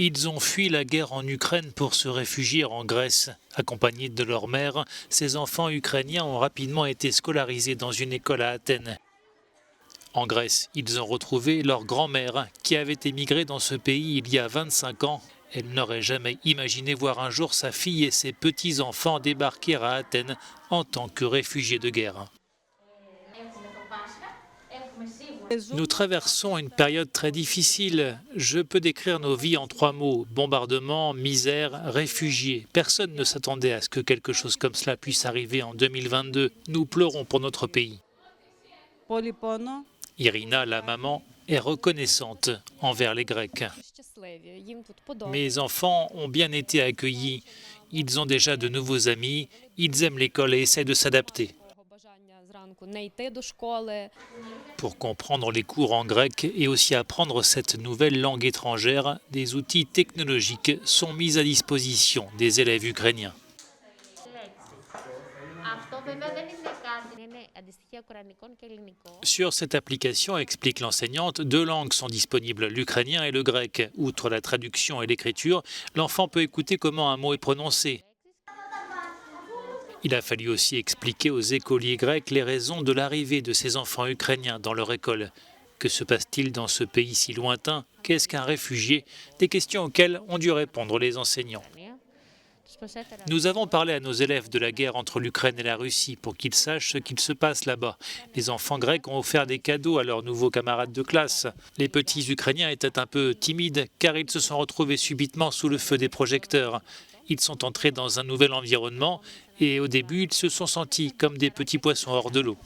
Ils ont fui la guerre en Ukraine pour se réfugier en Grèce. Accompagnés de leur mère, ces enfants ukrainiens ont rapidement été scolarisés dans une école à Athènes. En Grèce, ils ont retrouvé leur grand-mère qui avait émigré dans ce pays il y a 25 ans. Elle n'aurait jamais imaginé voir un jour sa fille et ses petits-enfants débarquer à Athènes en tant que réfugiés de guerre. Nous traversons une période très difficile. Je peux décrire nos vies en 3 mots. Bombardement, misère, réfugiés. Personne ne s'attendait à ce que quelque chose comme cela puisse arriver en 2022. Nous pleurons pour notre pays. Irina, la maman, est reconnaissante envers les Grecs. Mes enfants ont bien été accueillis. Ils ont déjà de nouveaux amis. Ils aiment l'école et essaient de s'adapter. Pour comprendre les cours en grec et aussi apprendre cette nouvelle langue étrangère, des outils technologiques sont mis à disposition des élèves ukrainiens. Sur cette application, explique l'enseignante, 2 langues sont disponibles, l'ukrainien et le grec. Outre la traduction et l'écriture, l'enfant peut écouter comment un mot est prononcé. Il a fallu aussi expliquer aux écoliers grecs les raisons de l'arrivée de ces enfants ukrainiens dans leur école. Que se passe-t-il dans ce pays si lointain? Qu'est-ce qu'un réfugié? Des questions auxquelles ont dû répondre les enseignants. Nous avons parlé à nos élèves de la guerre entre l'Ukraine et la Russie pour qu'ils sachent ce qu'il se passe là-bas. Les enfants grecs ont offert des cadeaux à leurs nouveaux camarades de classe. Les petits Ukrainiens étaient un peu timides car ils se sont retrouvés subitement sous le feu des projecteurs. Ils sont entrés dans un nouvel environnement et au début, ils se sont sentis comme des petits poissons hors de l'eau.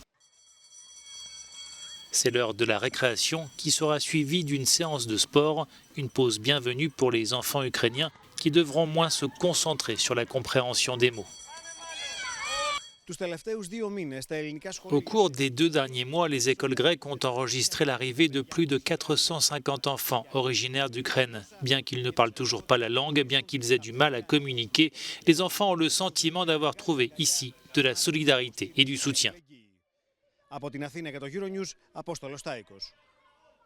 C'est l'heure de la récréation qui sera suivie d'une séance de sport, une pause bienvenue pour les enfants ukrainiens qui devront moins se concentrer sur la compréhension des mots. Au cours des 2 derniers mois, les écoles grecques ont enregistré l'arrivée de plus de 450 enfants originaires d'Ukraine. Bien qu'ils ne parlent toujours pas la langue, bien qu'ils aient du mal à communiquer, les enfants ont le sentiment d'avoir trouvé ici de la solidarité et du soutien.